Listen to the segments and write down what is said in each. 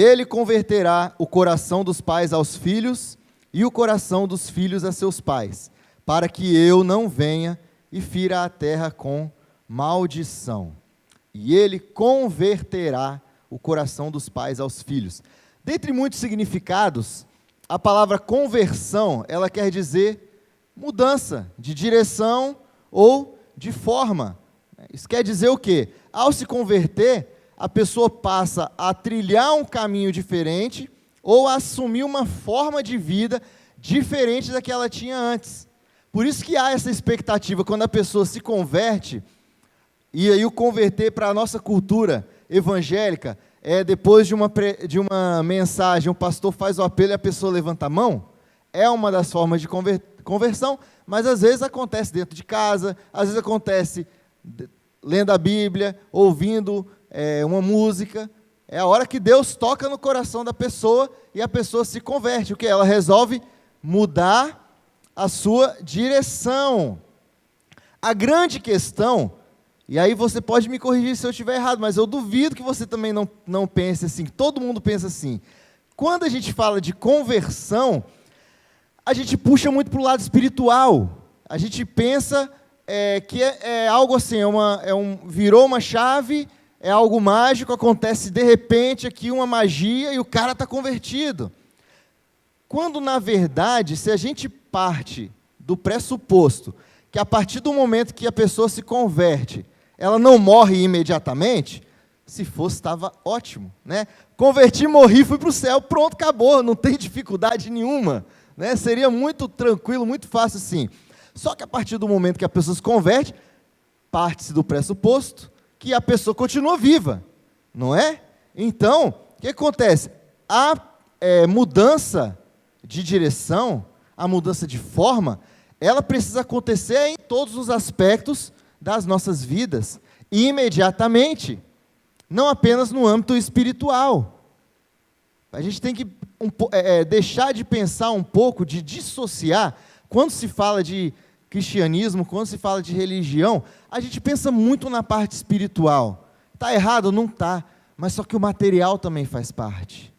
ele converterá o coração dos pais aos filhos e o coração dos filhos a seus pais, para que eu não venha e fira a terra com maldição. E ele converterá o coração dos pais aos filhos. Dentre muitos significados, a palavra conversão, ela quer dizer mudança de direção ou de forma. Isso quer dizer o quê? Ao se converter, a pessoa passa a trilhar um caminho diferente ou a assumir uma forma de vida diferente da que ela tinha antes. Por isso que há essa expectativa, quando a pessoa se converte, e aí o converter para a nossa cultura evangélica, depois de uma mensagem, o pastor faz o apelo e a pessoa levanta a mão, é uma das formas de conversão, mas às vezes acontece dentro de casa, às vezes acontece lendo a Bíblia, ouvindo uma música. É a hora que Deus toca no coração da pessoa e a pessoa se converte. O que? Ela resolve mudar a sua direção. A grande questão, e aí você pode me corrigir se eu estiver errado, mas eu duvido que você também não pense assim, que todo mundo pensa assim. Quando a gente fala de conversão, a gente puxa muito para o lado espiritual. A gente pensa que é algo assim, virou uma chave, é algo mágico, acontece de repente aqui uma magia e o cara está convertido. Quando, na verdade, se a gente parte do pressuposto que a partir do momento que a pessoa se converte, ela não morre imediatamente, se fosse, estava ótimo, né? Converti, morri, fui para o céu, pronto, acabou, não tem dificuldade nenhuma, né? Seria muito tranquilo, muito fácil assim. Só que a partir do momento que a pessoa se converte, parte-se do pressuposto que a pessoa continua viva, não é? Então, o que acontece? A mudança de direção, a mudança de forma, ela precisa acontecer em todos os aspectos das nossas vidas, imediatamente, não apenas no âmbito espiritual. A gente tem que deixar de pensar um pouco, de dissociar. Quando se fala de cristianismo, quando se fala de religião, a gente pensa muito na parte espiritual. Está errado? Não está, mas só que o material também faz parte.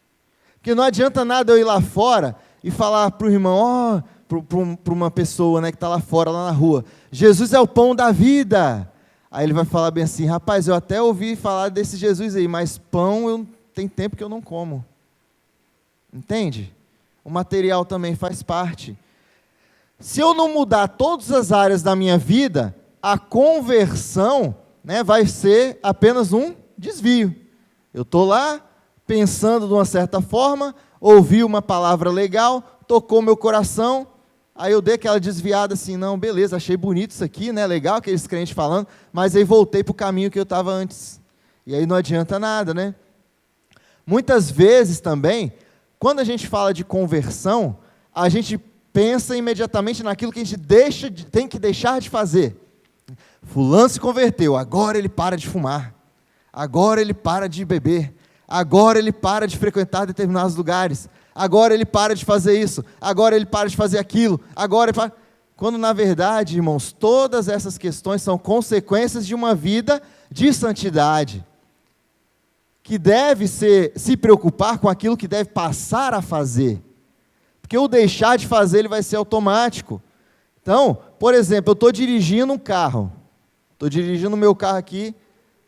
Porque não adianta nada eu ir lá fora e falar para o irmão, para uma pessoa, né, que está lá fora, lá na rua, Jesus é o pão da vida. Aí ele vai falar bem assim, rapaz, eu até ouvi falar desse Jesus aí, mas pão tem tempo que eu não como. Entende? O material também faz parte. Se eu não mudar todas as áreas da minha vida, a conversão, né, vai ser apenas um desvio. Eu estou lá pensando de uma certa forma, ouvi uma palavra legal, tocou meu coração, aí eu dei aquela desviada assim, não, beleza, achei bonito isso aqui, né, legal, aqueles crentes falando, mas aí voltei para o caminho que eu estava antes. E aí não adianta nada, né? Muitas vezes também, quando a gente fala de conversão, a gente pensa imediatamente naquilo que a gente tem que deixar de fazer. Fulano se converteu, agora ele para de fumar, agora ele para de beber, agora ele para de frequentar determinados lugares, agora ele para de fazer isso, agora ele para de fazer aquilo, quando na verdade, irmãos, todas essas questões são consequências de uma vida de santidade, que deve se preocupar com aquilo que deve passar a fazer, porque o deixar de fazer ele vai ser automático. Então, por exemplo, eu estou dirigindo um carro, estou dirigindo o meu carro aqui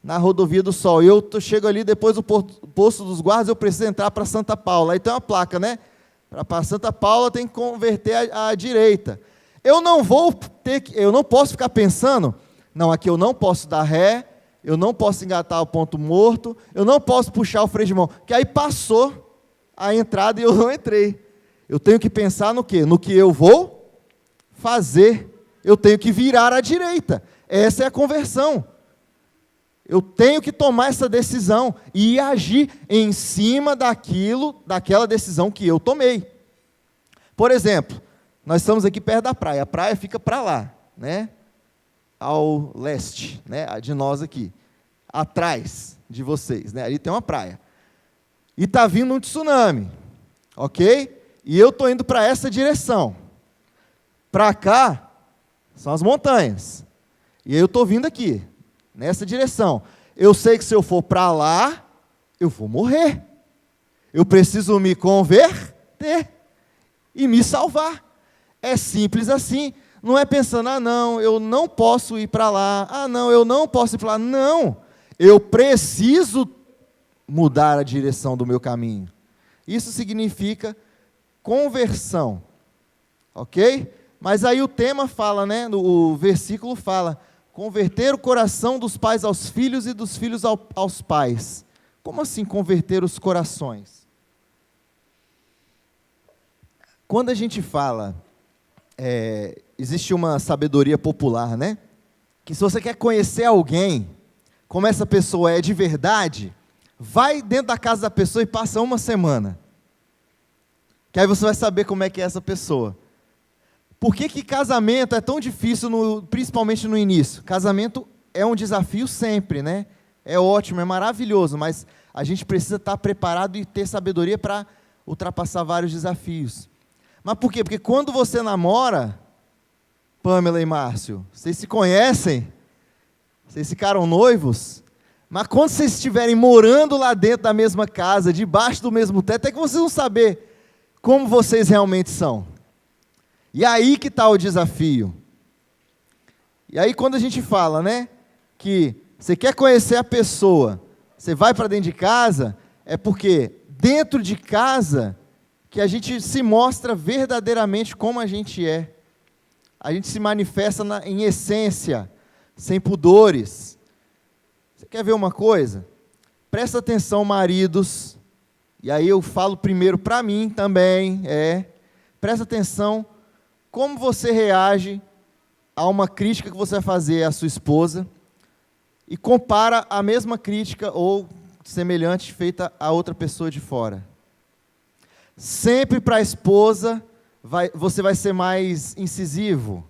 na rodovia do Sol, e eu chego ali depois do posto dos guardas, eu preciso entrar para Santa Paula, aí tem uma placa, né? Para Santa Paula tem que converter à direita. Eu não posso ficar pensando, não, aqui eu não posso dar ré, eu não posso engatar o ponto morto, eu não posso puxar o freio de mão, que aí passou a entrada e eu não entrei. Eu tenho que pensar no quê? No que eu vou fazer. Eu tenho que virar à direita. Essa é a conversão. Eu tenho que tomar essa decisão e agir em cima daquela decisão que eu tomei. Por exemplo, nós estamos aqui perto da praia. A praia fica para lá, né? Ao leste, né? De nós aqui. Atrás de vocês, né? Ali tem uma praia. E está vindo um tsunami, ok? E eu estou indo para essa direção. Para cá, são as montanhas. E eu estou vindo aqui, nessa direção. Eu sei que se eu for para lá, eu vou morrer. Eu preciso me converter e me salvar. É simples assim. Não é pensando, não, eu não posso ir para lá. Não, eu não posso ir para lá. Não, eu preciso mudar a direção do meu caminho. Isso significa conversão. Ok? Mas aí o tema fala, né? O versículo fala, converter o coração dos pais aos filhos e dos filhos aos pais. Como assim converter os corações? Quando a gente fala, existe uma sabedoria popular, né? Que se você quer conhecer alguém, como essa pessoa é de verdade, vai dentro da casa da pessoa e passa uma semana. Que aí você vai saber como é que é essa pessoa. Por que casamento é tão difícil, principalmente no início? Casamento é um desafio sempre, né? É ótimo, é maravilhoso, mas a gente precisa estar preparado e ter sabedoria para ultrapassar vários desafios. Mas por quê? Porque quando você namora, Pamela e Márcio, vocês se conhecem, vocês ficaram noivos, mas quando vocês estiverem morando lá dentro da mesma casa, debaixo do mesmo teto, é que vocês vão saber como vocês realmente são. E aí que está o desafio. E aí quando a gente fala, né, que você quer conhecer a pessoa, você vai para dentro de casa, é porque dentro de casa que a gente se mostra verdadeiramente como a gente é. A gente se manifesta em essência, sem pudores. Você quer ver uma coisa? Presta atenção, maridos, e aí eu falo primeiro para mim também, presta atenção como você reage a uma crítica que você vai fazer à sua esposa e compara a mesma crítica ou semelhante feita a outra pessoa de fora. Sempre para a esposa você vai ser mais incisivo,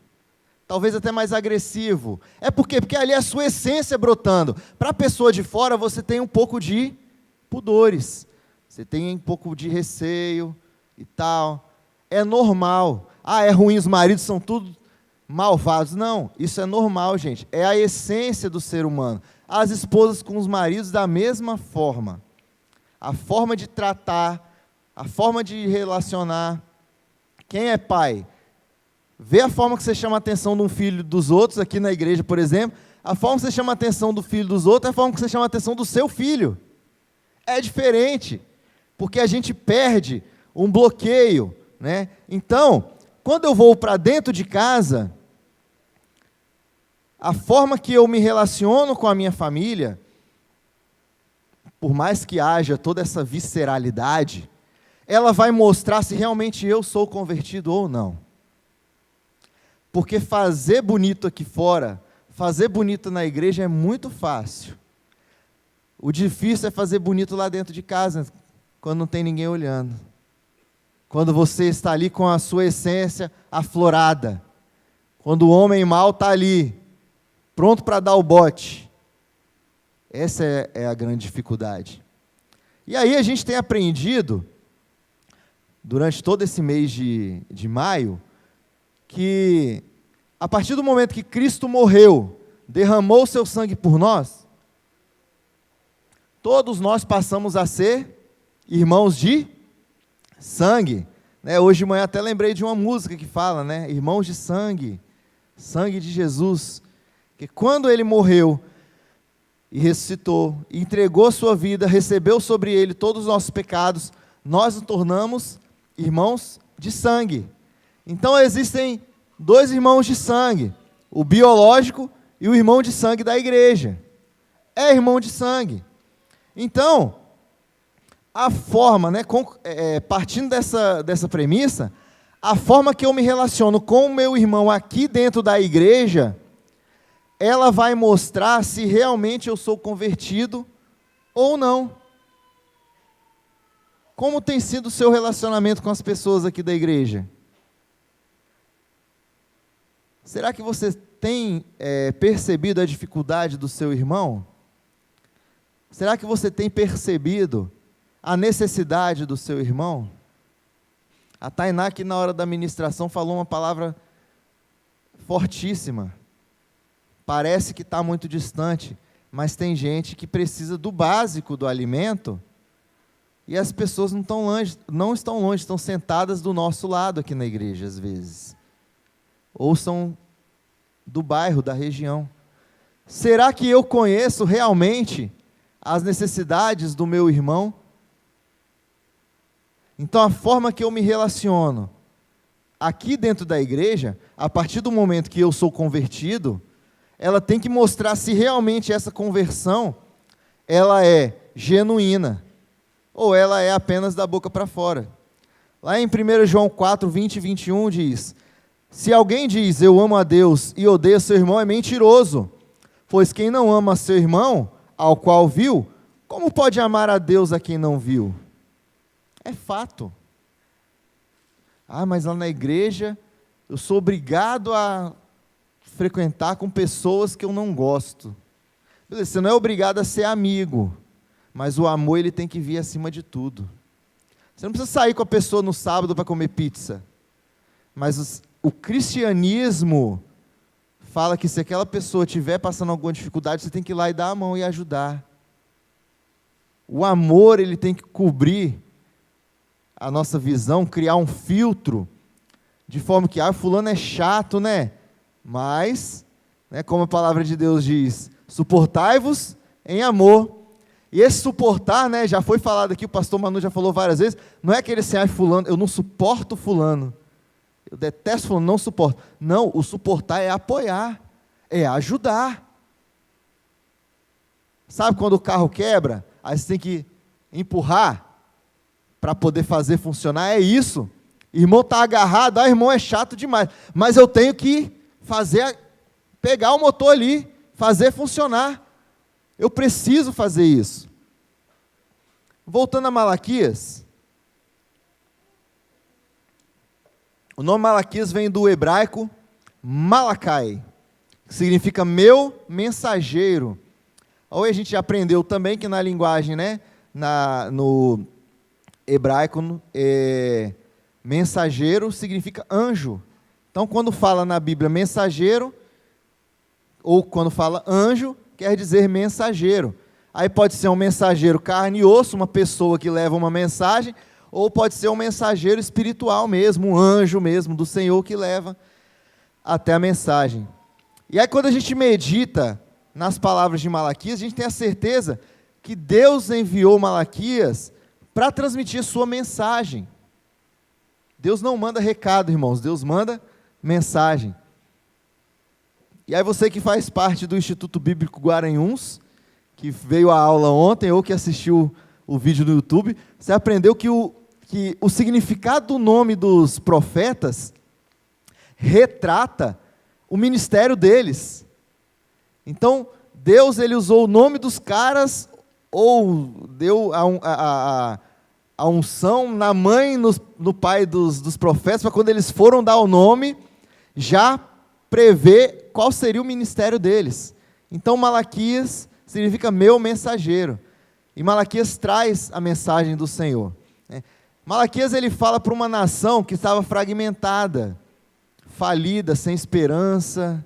talvez até mais agressivo. Por quê? Porque ali é a sua essência brotando. Para a pessoa de fora você tem um pouco de pudores, você tem um pouco de receio e tal. É normal. É ruim, os maridos são tudo malvados. Não, isso é normal, gente. É a essência do ser humano. As esposas com os maridos da mesma forma. A forma de tratar, a forma de relacionar. Quem é pai? Vê a forma que você chama a atenção de um filho dos outros, aqui na igreja, por exemplo. A forma que você chama a atenção do filho dos outros é a forma que você chama a atenção do seu filho. É diferente, porque a gente perde um bloqueio, né? Então, quando eu vou para dentro de casa, a forma que eu me relaciono com a minha família, por mais que haja toda essa visceralidade, ela vai mostrar se realmente eu sou convertido ou não. Porque fazer bonito aqui fora, fazer bonito na igreja é muito fácil. O difícil é fazer bonito lá dentro de casa, quando não tem ninguém olhando. Quando você está ali com a sua essência aflorada. Quando o homem mau está ali, pronto para dar o bote. Essa é a grande dificuldade. E aí a gente tem aprendido, durante todo esse mês de maio, que a partir do momento que Cristo morreu, derramou o seu sangue por nós, todos nós passamos a ser irmãos de sangue. Hoje de manhã até lembrei de uma música que fala, irmãos de sangue, sangue de Jesus, que quando ele morreu e ressuscitou, e entregou a sua vida, recebeu sobre ele todos os nossos pecados, nós nos tornamos irmãos de sangue. Então existem dois irmãos de sangue, o biológico e o irmão de sangue da igreja. É irmão de sangue. Então, a forma, partindo dessa premissa, a forma que eu me relaciono com o meu irmão aqui dentro da igreja, ela vai mostrar se realmente eu sou convertido ou não. Como tem sido o seu relacionamento com as pessoas aqui da igreja? Será que você tem percebido a dificuldade do seu irmão? Será que você tem percebido a necessidade do seu irmão? A Tainá, aqui na hora da ministração, falou uma palavra fortíssima. Parece que está muito distante, mas tem gente que precisa do básico do alimento E as pessoas não estão longe, estão sentadas do nosso lado aqui na igreja, às vezes. Ou são do bairro, da região. Será que eu conheço realmente as necessidades do meu irmão? Então, a forma que eu me relaciono aqui dentro da igreja, a partir do momento que eu sou convertido, ela tem que mostrar se realmente essa conversão, ela é genuína, ou ela é apenas da boca para fora. Lá em 1 João 4, 20 e 21 diz: se alguém diz, eu amo a Deus e odeia seu irmão, é mentiroso, pois quem não ama seu irmão, ao qual viu, como pode amar a Deus a quem não viu? É fato. Mas lá na igreja, eu sou obrigado a frequentar com pessoas que eu não gosto. Beleza, você não é obrigado a ser amigo, mas o amor ele tem que vir acima de tudo. Você não precisa sair com a pessoa no sábado para comer pizza, mas o cristianismo fala que se aquela pessoa estiver passando alguma dificuldade, você tem que ir lá e dar a mão e ajudar. O amor ele tem que cobrir a nossa visão, criar um filtro, de forma que, fulano é chato, né? Mas, como a palavra de Deus diz, suportai-vos em amor. E esse suportar, já foi falado aqui, o pastor Manu já falou várias vezes, não é aquele assim, fulano, eu não suporto fulano, eu detesto fulano, não suporto. Não, o suportar é apoiar, é ajudar. Sabe quando o carro quebra, aí você tem que empurrar para poder fazer funcionar? É isso. Irmão está agarrado, irmão é chato demais, mas eu tenho que pegar o motor ali, fazer funcionar. Eu preciso fazer isso. Voltando a Malaquias, o nome Malaquias vem do hebraico Malakai, que significa meu mensageiro. Hoje a gente aprendeu também que na linguagem, no hebraico, mensageiro significa anjo. Então, quando fala na Bíblia mensageiro, ou quando fala anjo, quer dizer mensageiro. Aí pode ser um mensageiro carne e osso, uma pessoa que leva uma mensagem, ou pode ser um mensageiro espiritual mesmo, um anjo mesmo do Senhor que leva até a mensagem. E aí quando a gente medita nas palavras de Malaquias, a gente tem a certeza que Deus enviou Malaquias para transmitir sua mensagem. Deus não manda recado, irmãos, Deus manda mensagem. E aí você que faz parte do Instituto Bíblico Guaranhuns, que veio à aula ontem ou que assistiu o vídeo no YouTube, você aprendeu que o significado do nome dos profetas retrata o ministério deles. Então, Deus ele usou o nome dos caras, ou deu a unção na mãe, no pai dos profetas, para quando eles foram dar o nome, já prever qual seria o ministério deles. Então, Malaquias significa meu mensageiro. E Malaquias traz a mensagem do Senhor. Malaquias ele fala para uma nação que estava fragmentada, falida, sem esperança.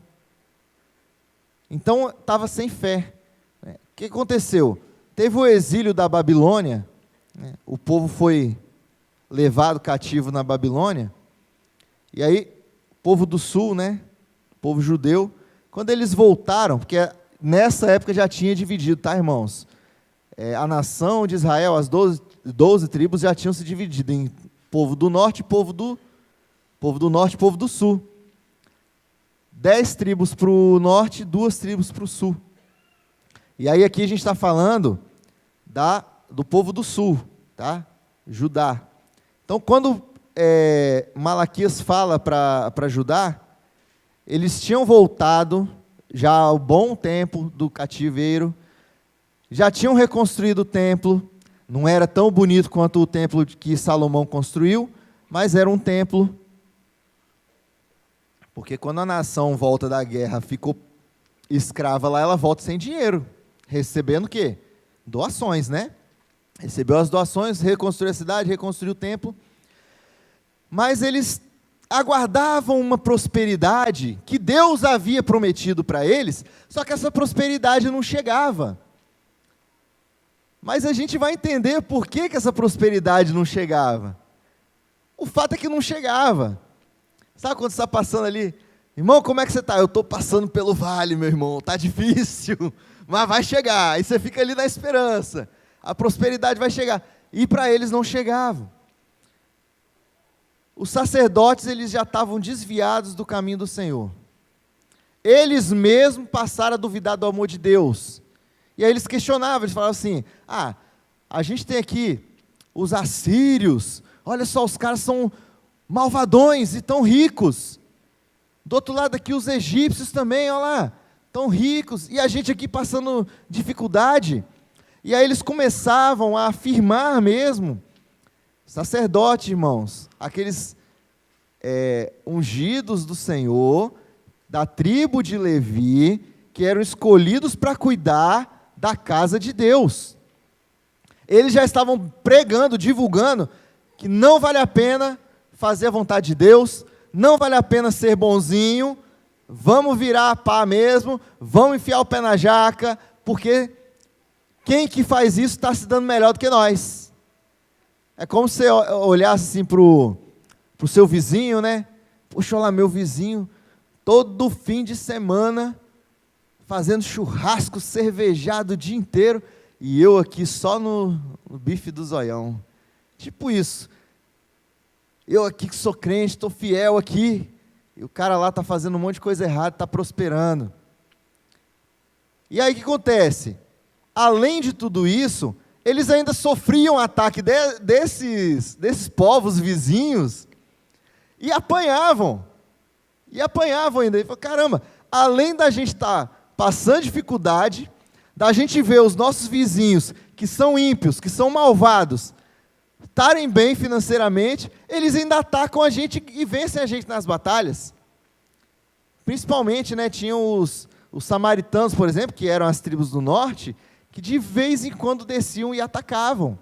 Então, estava sem fé. O que aconteceu? Teve o exílio da Babilônia, o povo foi levado cativo na Babilônia, e aí, o povo do sul, o povo judeu, quando eles voltaram, porque nessa época já tinha dividido, tá, irmãos? A nação de Israel, as 12 tribos já tinham se dividido em povo do norte e povo do sul. 10 tribos para o norte, 2 tribos para o sul. E aí aqui a gente está falando do povo do sul, tá? Judá. Então, quando Malaquias fala para Judá, eles tinham voltado já há um bom tempo do cativeiro, já tinham reconstruído o templo, não era tão bonito quanto o templo que Salomão construiu, mas era um templo, porque quando a nação volta da guerra, ficou escrava lá, ela volta sem dinheiro, recebendo o quê? Doações, Recebeu as doações, reconstruiu a cidade, reconstruiu o templo, mas eles aguardavam uma prosperidade que Deus havia prometido para eles, só que essa prosperidade não chegava. Mas a gente vai entender por que essa prosperidade não chegava. O fato é que não chegava. Sabe quando você está passando ali? Irmão, como é que você está? Eu estou passando pelo vale, meu irmão. Está difícil, mas vai chegar. Aí você fica ali na esperança. A prosperidade vai chegar. E para eles não chegavam. Os sacerdotes, eles já estavam desviados do caminho do Senhor. Eles mesmos passaram a duvidar do amor de Deus. E aí eles questionavam, eles falavam assim, a gente tem aqui os assírios, olha só, os caras são malvadões e tão ricos. Do outro lado aqui os egípcios também, olha lá, tão ricos, e a gente aqui passando dificuldade. E aí eles começavam a afirmar mesmo, sacerdotes, irmãos, aqueles ungidos do Senhor, da tribo de Levi, que eram escolhidos para cuidar da casa de Deus. Eles já estavam pregando, divulgando, que não vale a pena fazer a vontade de Deus, não vale a pena ser bonzinho, vamos virar a pá mesmo, vamos enfiar o pé na jaca, porque quem que faz isso está se dando melhor do que nós. É como se você olhasse assim para o seu vizinho, né? Poxa, olha lá, meu vizinho, todo fim de semana, fazendo churrasco, cervejado o dia inteiro, e eu aqui só no bife do zoião. Tipo isso. Eu aqui que sou crente, estou fiel aqui, e o cara lá está fazendo um monte de coisa errada, está prosperando. E aí o que acontece? Além de tudo isso, eles ainda sofriam ataque desses povos vizinhos, e apanhavam ainda. E falaram, caramba, além da gente estar passando dificuldade, da gente ver os nossos vizinhos, que são ímpios, que são malvados, estarem bem financeiramente, eles ainda atacam a gente e vencem a gente nas batalhas. Principalmente, né, tinham os samaritanos, por exemplo, que eram as tribos do norte, que de vez em quando desciam e atacavam.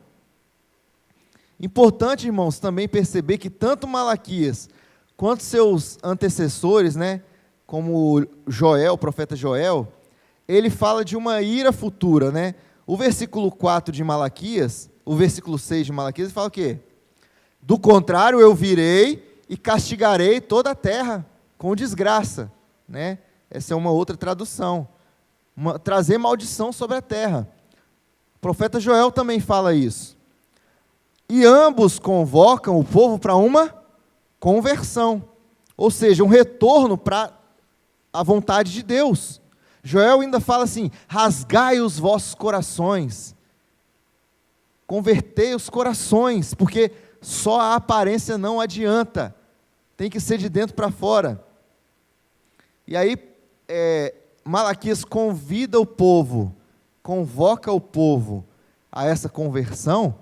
Importante, irmãos, também perceber que tanto Malaquias, quanto seus antecessores, né, como Joel, o profeta Joel, ele fala de uma ira futura, né? O versículo 4 de Malaquias, o versículo 6 de Malaquias, ele fala o quê? Do contrário, eu virei e castigarei toda a terra com desgraça, né? Essa é uma outra tradução. Trazer maldição sobre a terra. O profeta Joel também fala isso. E ambos convocam o povo para uma conversão, ou seja, um retorno para a vontade de Deus. Joel ainda fala assim, rasgai os vossos corações, convertei os corações, porque só a aparência não adianta, tem que ser de dentro para fora. E aí, Malaquias convida o povo, convoca o povo a essa conversão,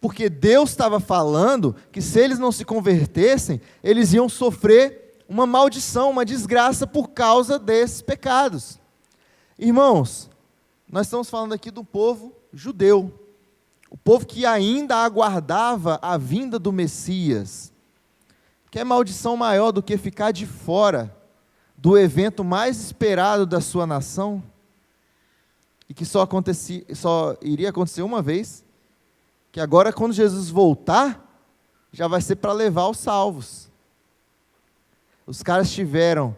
porque Deus estava falando que se eles não se convertessem, eles iam sofrer uma maldição, uma desgraça por causa desses pecados. Irmãos, nós estamos falando aqui do povo judeu, o povo que ainda aguardava a vinda do Messias. Quer maldição maior do que ficar de fora do evento mais esperado da sua nação? E que só iria acontecer uma vez? Que agora, quando Jesus voltar, já vai ser para levar os salvos. Os caras tiveram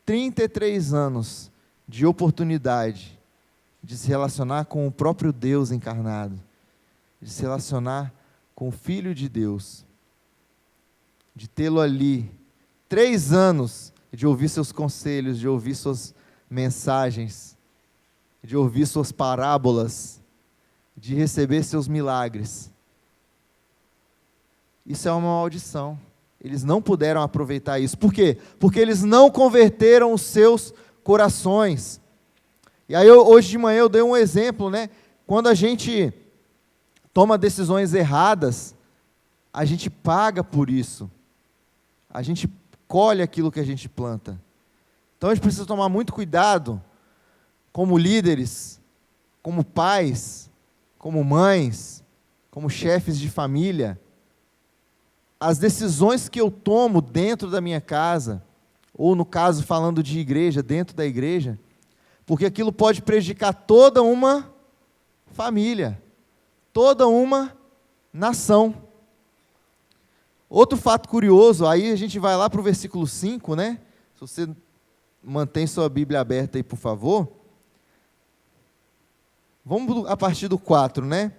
33 anos de oportunidade de se relacionar com o próprio Deus encarnado, de se relacionar com o Filho de Deus, de tê-lo ali, 3 anos de ouvir seus conselhos, de ouvir suas mensagens, de ouvir suas parábolas, de receber seus milagres. Isso é uma maldição. Eles não puderam aproveitar isso. Por quê? Porque eles não converteram os seus corações. E aí, hoje de manhã eu dei um exemplo, né? Quando a gente toma decisões erradas, a gente paga por isso. A gente colhe aquilo que a gente planta. Então a gente precisa tomar muito cuidado, como líderes, como pais, como mães, como chefes de família, as decisões que eu tomo dentro da minha casa, ou no caso falando de igreja, dentro da igreja, porque aquilo pode prejudicar toda uma família, toda uma nação. Outro fato curioso, aí a gente vai lá para o versículo 5, né? Se você mantém sua Bíblia aberta aí, por favor. Vamos a partir do 4, né?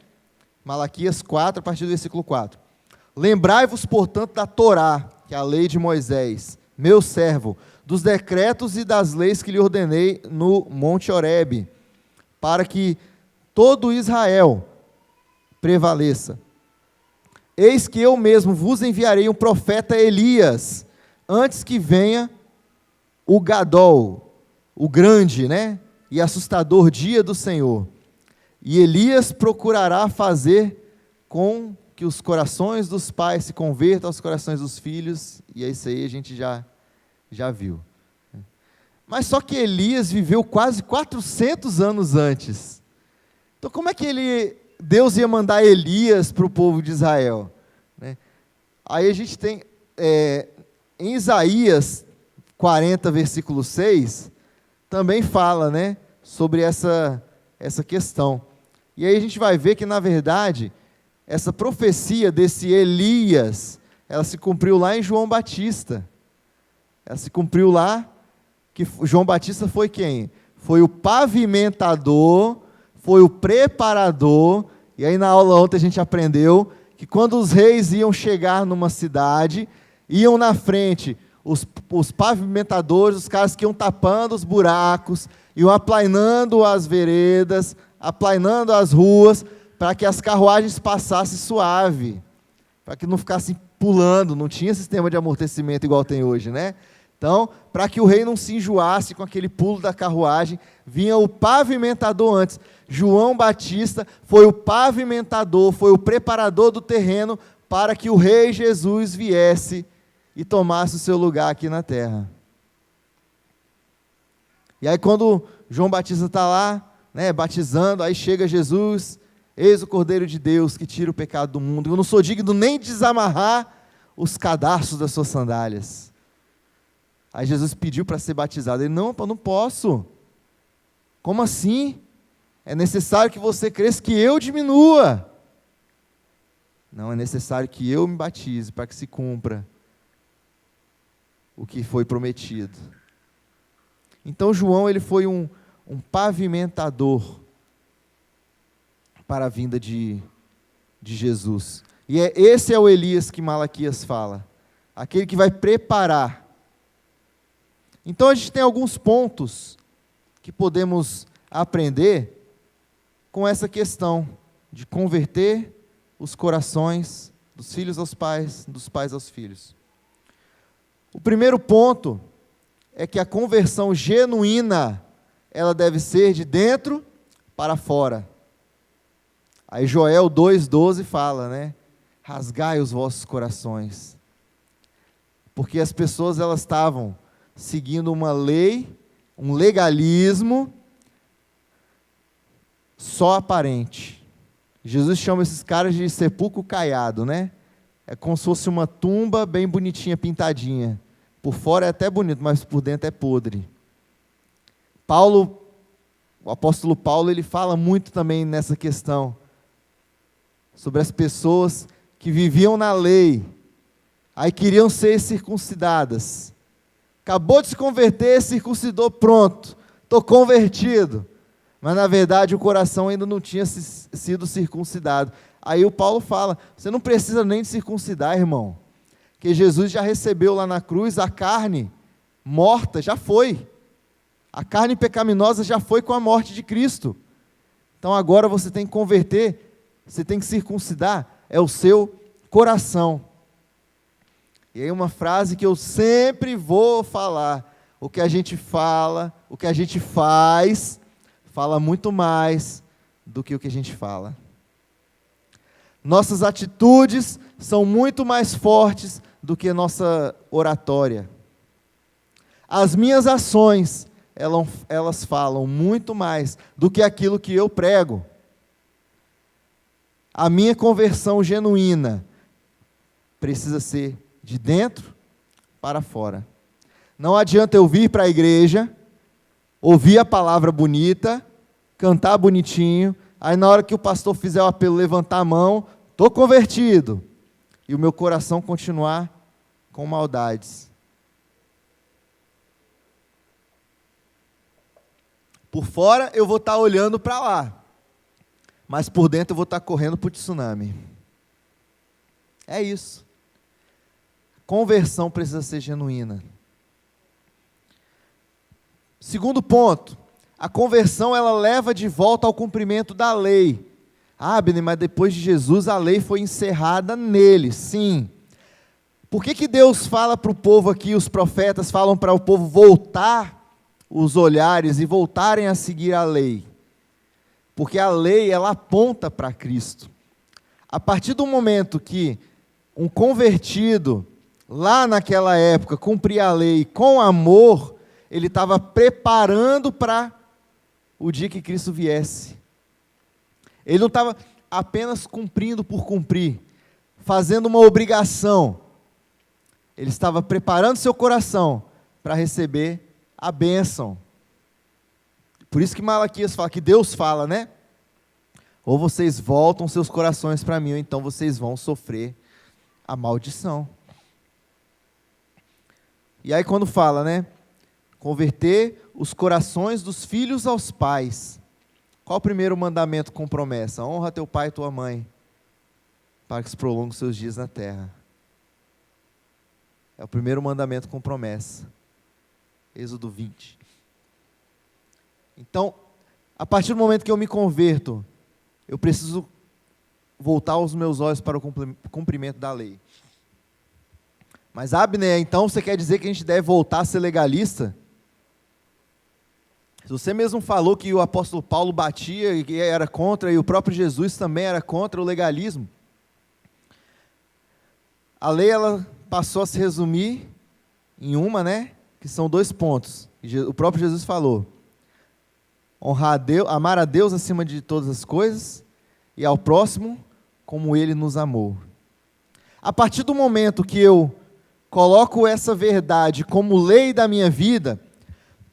Malaquias 4, a partir do versículo 4. Lembrai-vos, portanto, da Torá, que é a lei de Moisés, meu servo, dos decretos e das leis que lhe ordenei no Monte Horebe, para que todo Israel prevaleça. Eis que eu mesmo vos enviarei um profeta Elias, antes que venha o Gadol, o grande, né, e assustador dia do Senhor. E Elias procurará fazer com que os corações dos pais se convertam aos corações dos filhos, e é isso aí a gente já viu. Mas só que Elias viveu quase 400 anos antes. Então como é que Deus ia mandar Elias para o povo de Israel? Aí a gente tem, em Isaías 40, versículo 6, também fala, né, sobre essa questão. E aí a gente vai ver que, na verdade, essa profecia desse Elias, ela se cumpriu lá em João Batista. Ela se cumpriu lá, que João Batista foi quem? Foi o pavimentador, foi o preparador, e aí na aula ontem a gente aprendeu que quando os reis iam chegar numa cidade, iam na frente os pavimentadores, os caras que iam tapando os buracos, iam aplainando as veredas, aplainando as ruas, para que as carruagens passassem suave, para que não ficassem pulando, não tinha sistema de amortecimento igual tem hoje, né? Então, para que o rei não se enjoasse com aquele pulo da carruagem, vinha o pavimentador antes. João Batista foi o pavimentador, foi o preparador do terreno para que o rei Jesus viesse e tomasse o seu lugar aqui na terra. E aí quando João Batista está lá, né, batizando, aí chega Jesus, eis o Cordeiro de Deus que tira o pecado do mundo. Eu não sou digno nem de desamarrar os cadarços das suas sandálias. Aí Jesus pediu para ser batizado. Ele, não posso. Como assim? É necessário que você cresça, que eu diminua. Não, é necessário que eu me batize, para que se cumpra o que foi prometido. Então João, ele foi um pavimentador para a vinda de Jesus. E esse é o Elias que Malaquias fala. Aquele que vai preparar. Então a gente tem alguns pontos que podemos aprender com essa questão de converter os corações dos filhos aos pais, dos pais aos filhos. O primeiro ponto é que a conversão genuína, ela deve ser de dentro para fora. Aí Joel 2,12 fala, né? Rasgai os vossos corações. Porque as pessoas, elas estavam seguindo uma lei, um legalismo só aparente. Jesus chama esses caras de sepulcro caiado, né? É como se fosse uma tumba bem bonitinha, pintadinha. Por fora é até bonito, mas por dentro é podre. O apóstolo Paulo, ele fala muito também nessa questão, sobre as pessoas que viviam na lei, aí queriam ser circuncidadas. Acabou de se converter, circuncidou, pronto, estou convertido. Mas na verdade o coração ainda não tinha sido circuncidado. Aí o Paulo fala, você não precisa nem de circuncidar, irmão. Que Jesus já recebeu lá na cruz a carne morta, já foi. A carne pecaminosa já foi com a morte de Cristo. Então agora você tem que converter, você tem que circuncidar, é o seu coração. E aí uma frase que eu sempre vou falar, o que a gente fala, o que a gente faz, fala muito mais do que o que a gente fala. Nossas atitudes são muito mais fortes do que nossa oratória. As minhas ações, elas falam muito mais do que aquilo que eu prego. A minha conversão genuína precisa ser de dentro para fora. Não adianta eu vir para a igreja, ouvir a palavra bonita, cantar bonitinho, Aí na hora que o pastor fizer o apelo, levantar a mão, estou convertido. E o meu coração continuar com maldades. Por fora eu vou estar olhando para lá, mas por dentro eu vou estar correndo para o tsunami. É isso. Conversão precisa ser genuína. Segundo ponto, a conversão ela leva de volta ao cumprimento da lei. Ah, Abner, mas depois de Jesus a lei foi encerrada nele. Sim. Por que Deus fala para o povo aqui, os profetas falam para o povo voltar os olhares e voltarem a seguir a lei? Porque a lei ela aponta para Cristo. A partir do momento que um convertido, lá naquela época, cumpria a lei com amor, ele estava preparando para o dia que Cristo viesse. Ele não estava apenas cumprindo por cumprir, fazendo uma obrigação. Ele estava preparando seu coração para receber a bênção. Por isso que Malaquias fala, que Deus fala, né? Ou vocês voltam seus corações para mim, ou então vocês vão sofrer a maldição. E aí quando fala, né? Converter os corações dos filhos aos pais. Qual o primeiro mandamento com promessa? Honra teu pai e tua mãe, para que se prolongue os seus dias na terra. É o primeiro mandamento com promessa. Êxodo 20. Então, a partir do momento que eu me converto, eu preciso voltar os meus olhos para o cumprimento da lei. Mas Abner, então você quer dizer que a gente deve voltar a ser legalista? Se você mesmo falou que o apóstolo Paulo batia e que era contra, e o próprio Jesus também era contra o legalismo. A lei ela passou a se resumir em uma, né? Que são 2 pontos. O próprio Jesus falou: honrar a Deus, amar a Deus acima de todas as coisas e ao próximo como Ele nos amou. A partir do momento que eu coloco essa verdade como lei da minha vida,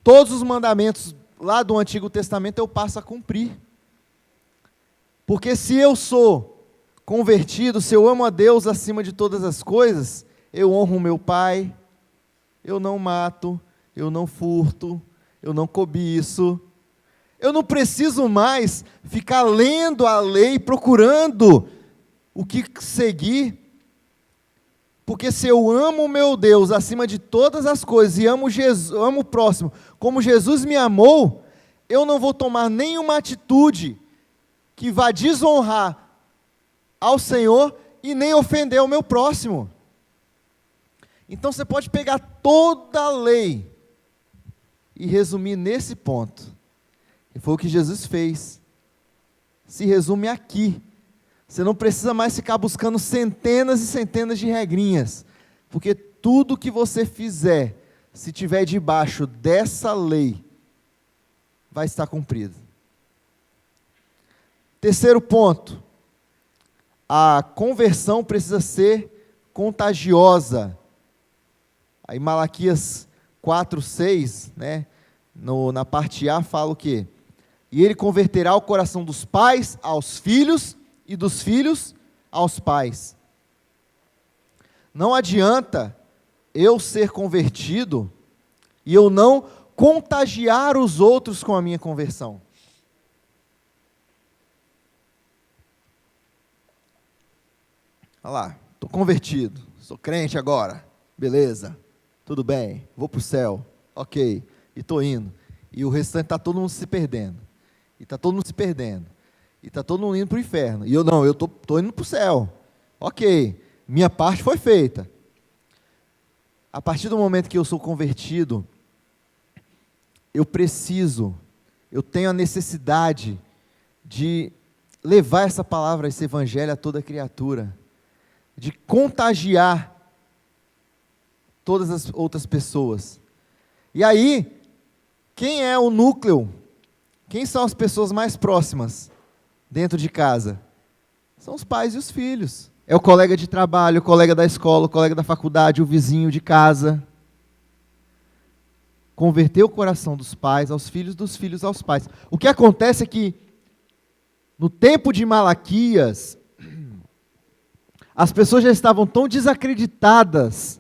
todos os mandamentos lá do Antigo Testamento eu passo a cumprir. Porque se eu sou convertido, se eu amo a Deus acima de todas as coisas, eu honro o meu pai, eu não mato, eu não furto, eu não cobiço. Eu não preciso mais ficar lendo a lei, procurando o que seguir, porque se eu amo o meu Deus acima de todas as coisas e amo o próximo como Jesus me amou, eu não vou tomar nenhuma atitude que vá desonrar ao Senhor e nem ofender o meu próximo. Então você pode pegar toda a lei e resumir nesse ponto. E foi o que Jesus fez. Se resume aqui. Você não precisa mais ficar buscando centenas e centenas de regrinhas, porque tudo que você fizer, se tiver debaixo dessa lei, vai estar cumprido. Terceiro ponto, a conversão precisa ser contagiosa. Aí Malaquias 4:6, né, na parte A fala o quê? E ele converterá o coração dos pais aos filhos e dos filhos aos pais. Não adianta eu ser convertido e eu não contagiar os outros com a minha conversão. Olha lá, estou convertido, sou crente agora, beleza, tudo bem, vou para o céu, ok, e estou indo. E o restante está todo mundo se perdendo, e está todo mundo se perdendo, e está todo mundo indo para o inferno, e eu não, eu estou indo para o céu, ok, minha parte foi feita. A partir do momento que eu sou convertido, eu tenho a necessidade de levar essa palavra, esse evangelho a toda criatura, de contagiar todas as outras pessoas. E aí, quem é o núcleo? Quem são as pessoas mais próximas dentro de casa? São os pais e os filhos. É o colega de trabalho, o colega da escola, o colega da faculdade, o vizinho de casa. Converter o coração dos pais aos filhos, dos filhos aos pais. O que acontece é que, No tempo de Malaquias, as pessoas já estavam tão desacreditadas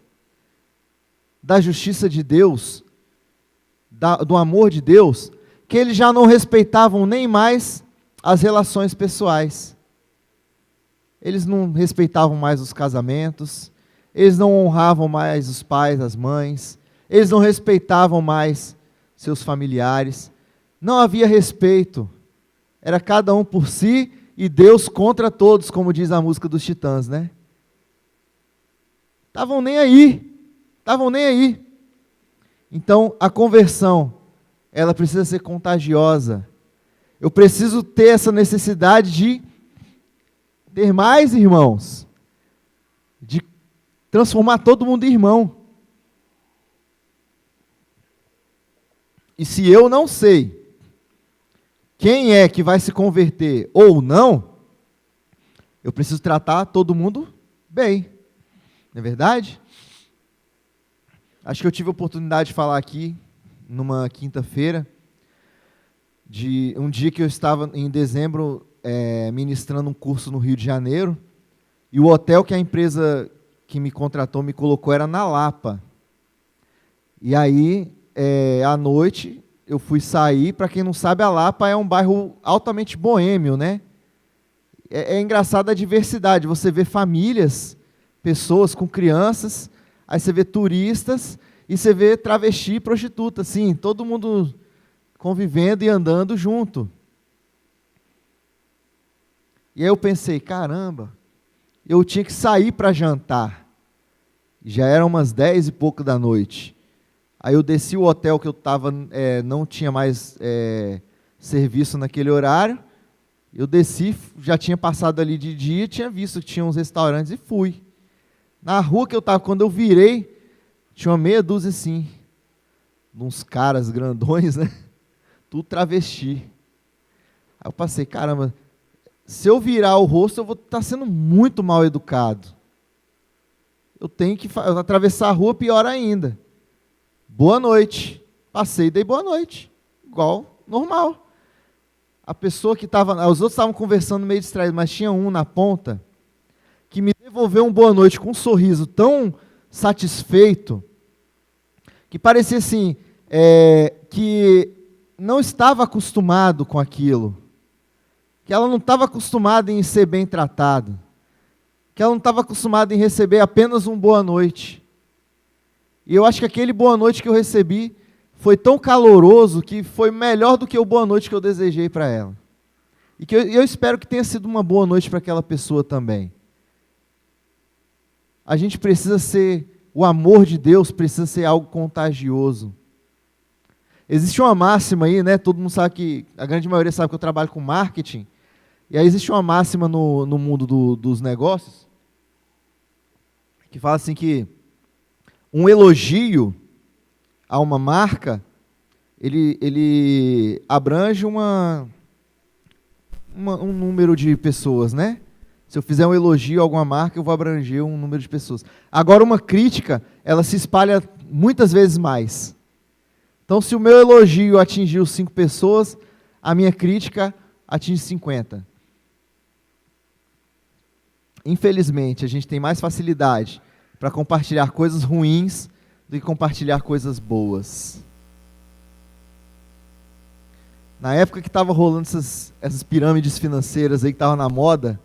da justiça de Deus, do amor de Deus, que eles já não respeitavam nem mais as relações pessoais. Eles não respeitavam mais os casamentos, eles não honravam mais os pais, as mães, eles não respeitavam mais seus familiares. Não havia respeito. Era cada um por si e Deus contra todos, como diz a música dos Titãs, né? Estavam nem aí. Então, a conversão, ela precisa ser contagiosa. Eu preciso ter essa necessidade de ter mais irmãos, de transformar todo mundo em irmão. E se eu não sei quem é que vai se converter ou não, eu preciso tratar todo mundo bem. Não é verdade? Acho que eu tive a oportunidade de falar aqui, numa quinta-feira, de um dia que eu estava, em dezembro, ministrando um curso no Rio de Janeiro, e o hotel que a empresa que me contratou me colocou era na Lapa. E aí, à noite, eu fui sair. Para quem não sabe, a Lapa é um bairro altamente boêmio, né? É engraçado a diversidade. Você vê famílias, pessoas com crianças, aí você vê turistas e você vê travesti e prostituta, assim, todo mundo convivendo e andando junto. E aí eu pensei, caramba, eu tinha que sair para jantar. Já eram umas 10 e pouco da noite. Aí eu desci o hotel que eu estava, não tinha mais serviço naquele horário. Eu desci, já tinha passado ali de dia, tinha visto que tinha uns restaurantes e fui. Na rua que eu estava, quando eu virei, tinha uma meia dúzia assim, uns caras grandões, né? Tudo travesti. Aí eu passei, caramba, se eu virar o rosto, eu vou estar sendo muito mal educado. Eu tenho que atravessar a rua, pior ainda. Boa noite. Passei e dei boa noite. Igual, normal. A pessoa que estava, os outros estavam conversando meio distraídos, mas tinha um na ponta que me devolveu um boa noite com um sorriso tão satisfeito, que parecia assim, que não estava acostumado com aquilo, que ela não estava acostumada em ser bem tratado, que ela não estava acostumada em receber apenas um boa noite. E eu acho que aquele boa noite que eu recebi foi tão caloroso que foi melhor do que o boa noite que eu desejei para ela. E que eu espero que tenha sido uma boa noite para aquela pessoa também. A gente precisa ser, o amor de Deus precisa ser algo contagioso. Existe uma máxima aí, né? Todo mundo sabe que, a grande maioria sabe que eu trabalho com marketing. E aí existe uma máxima no mundo dos negócios, que fala assim que um elogio a uma marca, ele abrange um número de pessoas, né? Se eu fizer um elogio a alguma marca, eu vou abranger um número de pessoas. Agora, uma crítica, ela se espalha muitas vezes mais. Então, se o meu elogio atingiu 5 pessoas, a minha crítica atinge 50. Infelizmente, a gente tem mais facilidade para compartilhar coisas ruins do que compartilhar coisas boas. Na época que estava rolando essas pirâmides financeiras aí que estavam na moda,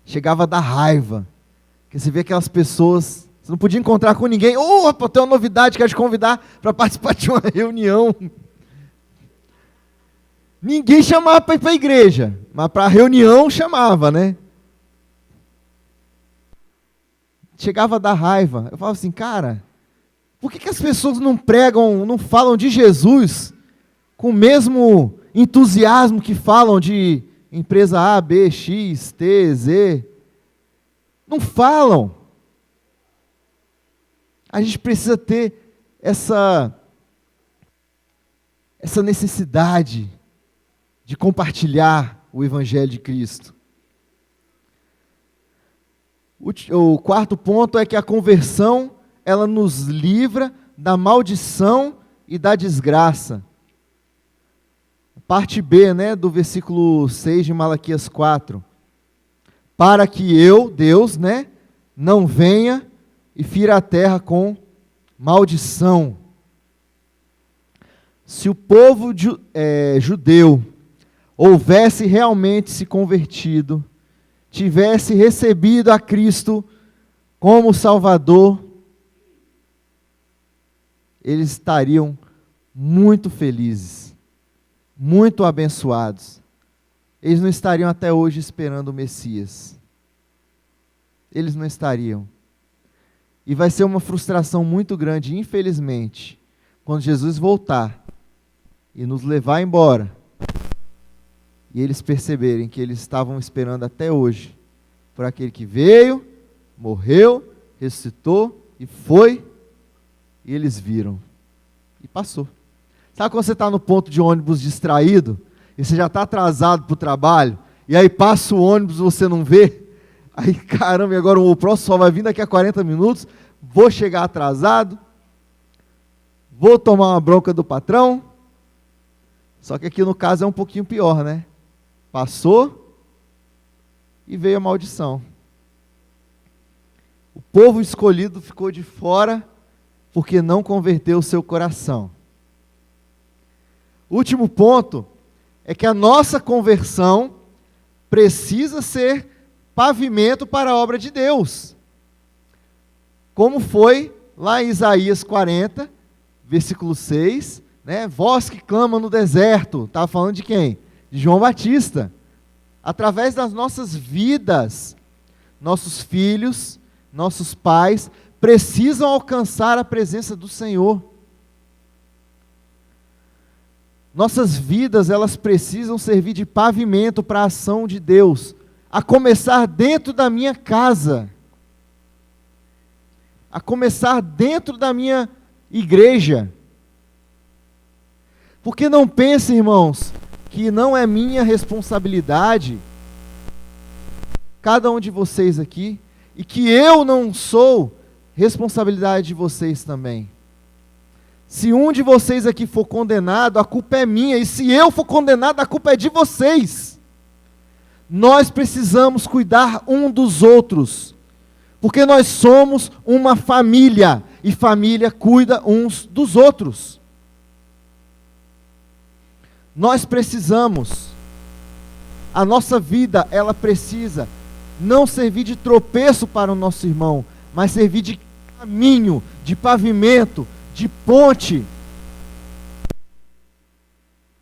chegava a dar raiva. Porque você vê aquelas pessoas, você não podia encontrar com ninguém. Opa, tem uma novidade, quero te convidar para participar de uma reunião. Ninguém chamava para ir para a igreja, mas para a reunião chamava, né? Chegava a dar raiva. Eu falava assim, cara, por que as pessoas não pregam, não falam de Jesus com o mesmo entusiasmo que falam de empresa A, B, X, T, Z? Não falam. A gente precisa ter essa necessidade de compartilhar o Evangelho de Cristo. O quarto ponto é que a conversão, ela nos livra da maldição e da desgraça. parte B, né, do versículo 6 de Malaquias 4. Para que eu, Deus, né, não venha e fira a terra com maldição. Se o povo judeu houvesse realmente se convertido, tivesse recebido a Cristo como Salvador, eles estariam muito felizes, muito abençoados. Eles não estariam até hoje esperando o Messias. Eles não estariam. E vai ser uma frustração muito grande, infelizmente, quando Jesus voltar e nos levar embora, e eles perceberem que eles estavam esperando até hoje por aquele que veio, morreu, ressuscitou e foi, e eles viram. E passou. Sabe quando você está no ponto de ônibus distraído, e você já está atrasado para o trabalho, e aí passa o ônibus e você não vê? Aí, caramba, e agora o próximo só vai vir daqui a 40 minutos, vou chegar atrasado, vou tomar uma bronca do patrão. Só que aqui no caso é um pouquinho pior, né? Passou e veio a maldição. O povo escolhido ficou de fora porque não converteu o seu coração. O último ponto é que a nossa conversão precisa ser pavimento para a obra de Deus. Como foi lá em Isaías 40, versículo 6, né? Voz que clama no deserto. Estava falando de quem? De João Batista. Através das nossas vidas, nossos filhos, nossos pais, precisam alcançar a presença do Senhor. Nossas vidas, elas precisam servir de pavimento para a ação de Deus, a começar dentro da minha casa, a começar dentro da minha igreja. Porque não pensem, irmãos, que não é minha responsabilidade, cada um de vocês aqui, e que eu não sou responsabilidade de vocês também. Se um de vocês aqui for condenado, a culpa é minha, e se eu for condenado, a culpa é de vocês. Nós precisamos cuidar um dos outros, porque nós somos uma família, e família cuida uns dos outros. Nós precisamos, a nossa vida, ela precisa não servir de tropeço para o nosso irmão, mas servir de caminho, de pavimento, de ponte,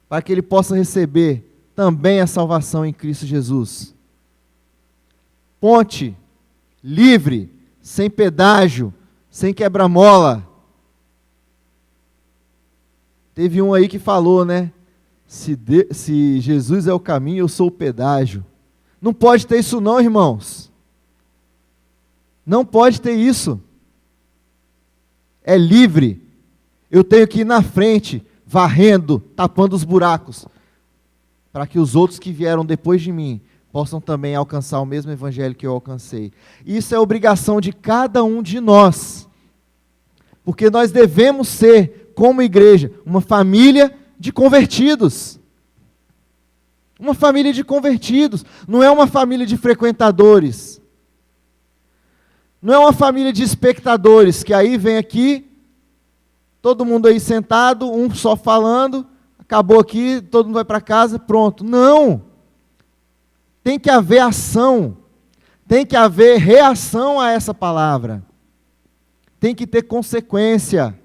para que ele possa receber também a salvação em Cristo Jesus. Ponte, livre, sem pedágio, sem quebra-mola. Teve um aí que falou, né? Se Jesus é o caminho, eu sou o pedágio. Não pode ter isso não, irmãos. Não pode ter isso. É livre. Eu tenho que ir na frente, varrendo, tapando os buracos, para que os outros que vieram depois de mim possam também alcançar o mesmo evangelho que eu alcancei. Isso é obrigação de cada um de nós, porque nós devemos ser, como igreja, uma família de convertidos. Uma família de convertidos, não é uma família de frequentadores, não é uma família de espectadores, que aí vem aqui, todo mundo aí sentado, um só falando, acabou aqui, todo mundo vai para casa, pronto. Não! Tem que haver ação, tem que haver reação a essa palavra, tem que ter consequência,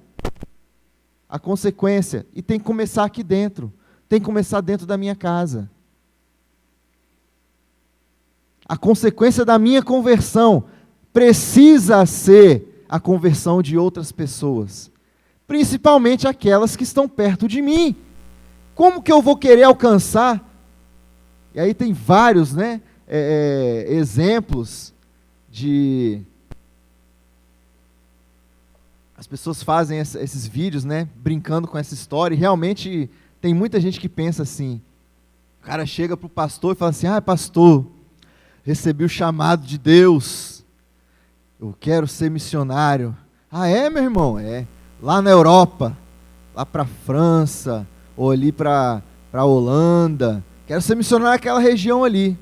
a consequência, e tem que começar aqui dentro, tem que começar dentro da minha casa. A consequência da minha conversão precisa ser a conversão de outras pessoas, principalmente aquelas que estão perto de mim. Como que eu vou querer alcançar? E aí tem vários, né, exemplos de... As pessoas fazem esses vídeos, né, brincando com essa história, e realmente tem muita gente que pensa assim. O cara chega para o pastor e fala assim: ah, pastor, recebi o chamado de Deus, eu quero ser missionário. Ah, é, meu irmão? É. Lá na Europa, lá para a França, ou ali para para a Holanda, quero ser missionário naquela região ali.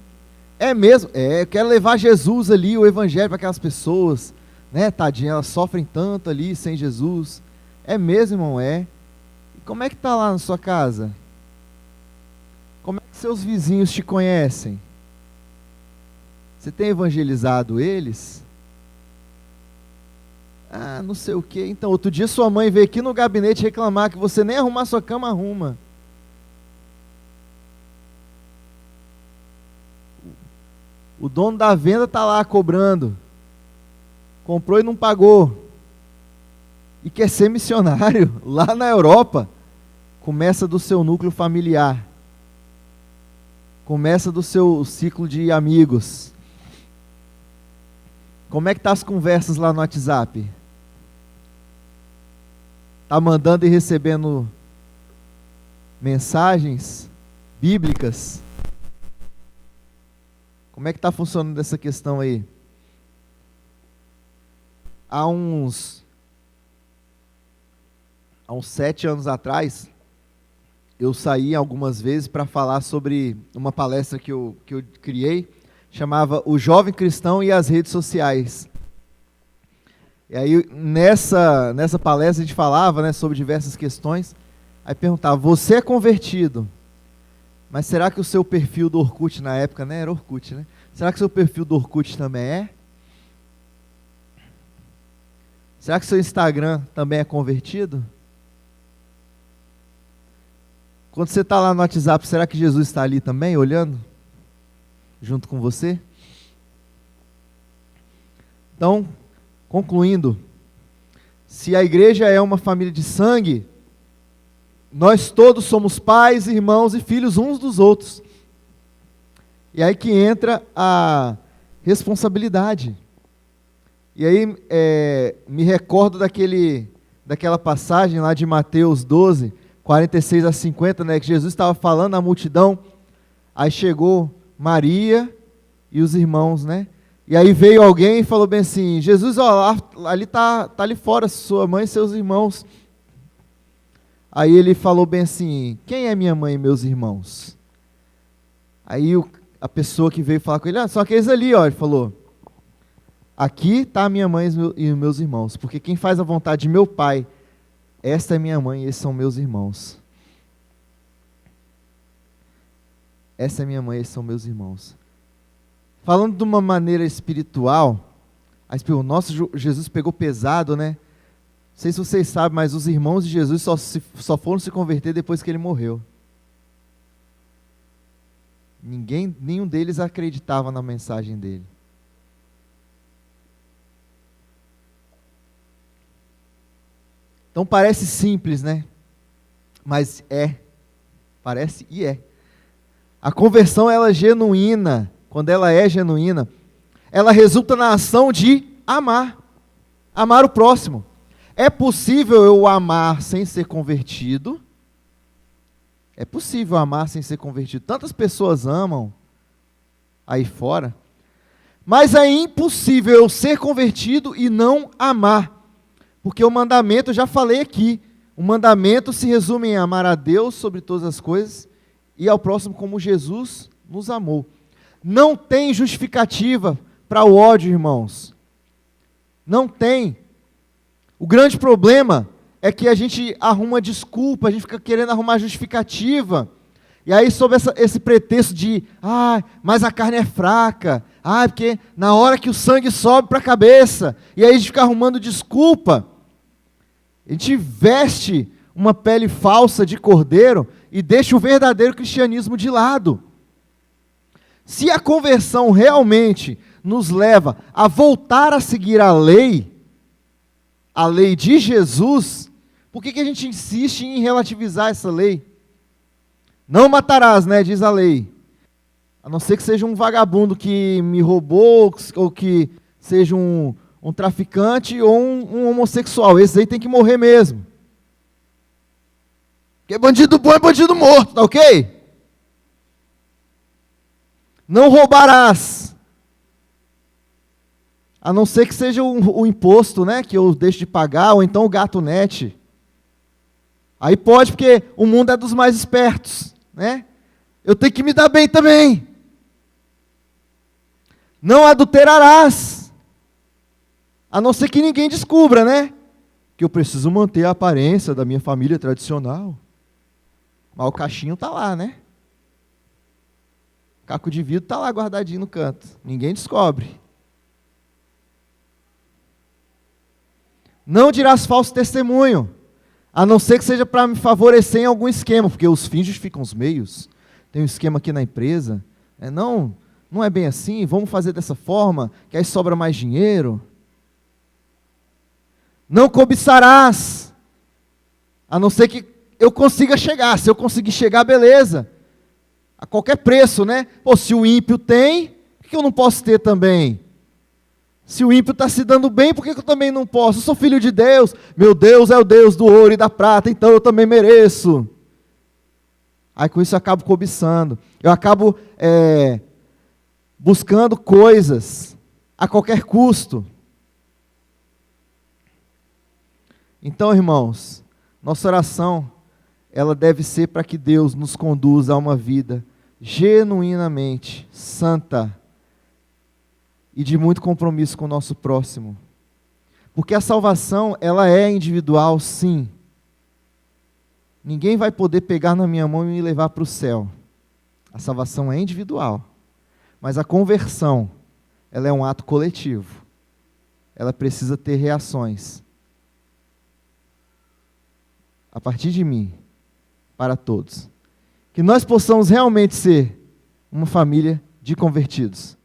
É mesmo? É, eu quero levar Jesus ali, o evangelho para aquelas pessoas, né, tadinha, elas sofrem tanto ali sem Jesus. É mesmo, irmão? É. E como é que está lá na sua casa? Como é que seus vizinhos te conhecem? Você tem evangelizado eles? Ah, não sei o quê. Então, outro dia sua mãe veio aqui no gabinete reclamar que você nem arrumar sua cama arruma. O dono da venda está lá cobrando. Comprou e não pagou. E quer ser missionário lá na Europa. Começa do seu núcleo familiar. Começa do seu ciclo de amigos. Como é que tá as conversas lá no WhatsApp? Tá mandando e recebendo mensagens bíblicas? Como é que está funcionando essa questão aí? Há uns 7 anos atrás, eu saí algumas vezes para falar sobre uma palestra que eu criei, chamava O Jovem Cristão e as Redes Sociais. E aí, nessa palestra, a gente falava, né, sobre diversas questões. Aí perguntava, você é convertido, mas será que o seu perfil do Orkut, na época, né, era Orkut, né? Será que o seu perfil do Orkut também é? Será que o seu Instagram também é convertido? Quando você está lá no WhatsApp, será que Jesus está ali também, olhando? Junto com você? Então, concluindo, se a igreja é uma família de sangue, nós todos somos pais, irmãos e filhos uns dos outros. E aí que entra a responsabilidade. E aí me recordo daquela passagem lá de Mateus 12, 46 a 50, né, que Jesus estava falando à multidão, aí chegou Maria e os irmãos, né? E aí veio alguém e falou bem assim, Jesus, ó, ali tá ali fora sua mãe e seus irmãos. Aí ele falou bem assim, quem é minha mãe e meus irmãos? Aí a pessoa que veio falar com ele, são aqueles ali, ó, ele falou, aqui está a minha mãe e os meus irmãos, porque quem faz a vontade de meu pai, esta é minha mãe e esses são meus irmãos. Essa é minha mãe e esses são meus irmãos. Falando de uma maneira espiritual, aí você pergunta, nossa, Jesus pegou pesado, né? Não sei se vocês sabem, mas os irmãos de Jesus só foram se converter depois que ele morreu. Nenhum deles acreditava na mensagem dele. Então parece simples, né? Mas parece e é. A conversão, ela é genuína. Quando ela é genuína, ela resulta na ação de amar. Amar o próximo. É possível eu amar sem ser convertido? É possível amar sem ser convertido. Tantas pessoas amam aí fora. Mas é impossível eu ser convertido e não amar. Porque o mandamento, eu já falei aqui, o mandamento se resume em amar a Deus sobre todas as coisas e ao próximo como Jesus nos amou. Não tem justificativa para o ódio, irmãos. Não tem. O grande problema é que a gente arruma desculpa, a gente fica querendo arrumar justificativa. E aí, sob esse pretexto de, mas a carne é fraca, porque na hora que o sangue sobe para a cabeça, e aí a gente fica arrumando desculpa, a gente veste uma pele falsa de cordeiro e deixa o verdadeiro cristianismo de lado. Se a conversão realmente nos leva a voltar a seguir a lei de Jesus, por que a gente insiste em relativizar essa lei? Não matarás, né, diz a lei. A não ser que seja um vagabundo que me roubou, ou que seja um traficante ou um homossexual. Esse aí tem que morrer mesmo. Porque bandido bom é bandido morto, tá ok? Não roubarás. A não ser que seja o imposto, né, que eu deixo de pagar, ou então o gato net. Aí pode, porque o mundo é dos mais espertos. né? Eu tenho que me dar bem também. Não adulterarás. A não ser que ninguém descubra, né? Que eu preciso manter a aparência da minha família tradicional. Mas o cachinho está lá, né? O caco de vidro está lá guardadinho no canto. Ninguém descobre. Não dirás falso testemunho, a não ser que seja para me favorecer em algum esquema, porque os fins justificam os meios. Tem um esquema aqui na empresa. Não é bem assim, vamos fazer dessa forma, que aí sobra mais dinheiro. Não cobiçarás, a não ser que eu consiga chegar. Se eu conseguir chegar, beleza. A qualquer preço, né? Pô, se o ímpio tem, por que eu não posso ter também? Se o ímpio está se dando bem, por que eu também não posso? Eu sou filho de Deus, meu Deus é o Deus do ouro e da prata, então eu também mereço. Aí com isso eu acabo cobiçando, eu acabo buscando coisas a qualquer custo. Então, irmãos, nossa oração, ela deve ser para que Deus nos conduza a uma vida genuinamente santa, e de muito compromisso com o nosso próximo. Porque a salvação, ela é individual, sim. Ninguém vai poder pegar na minha mão e me levar para o céu. A salvação é individual. Mas a conversão, ela é um ato coletivo. Ela precisa ter reações. A partir de mim, para todos. Que nós possamos realmente ser uma família de convertidos.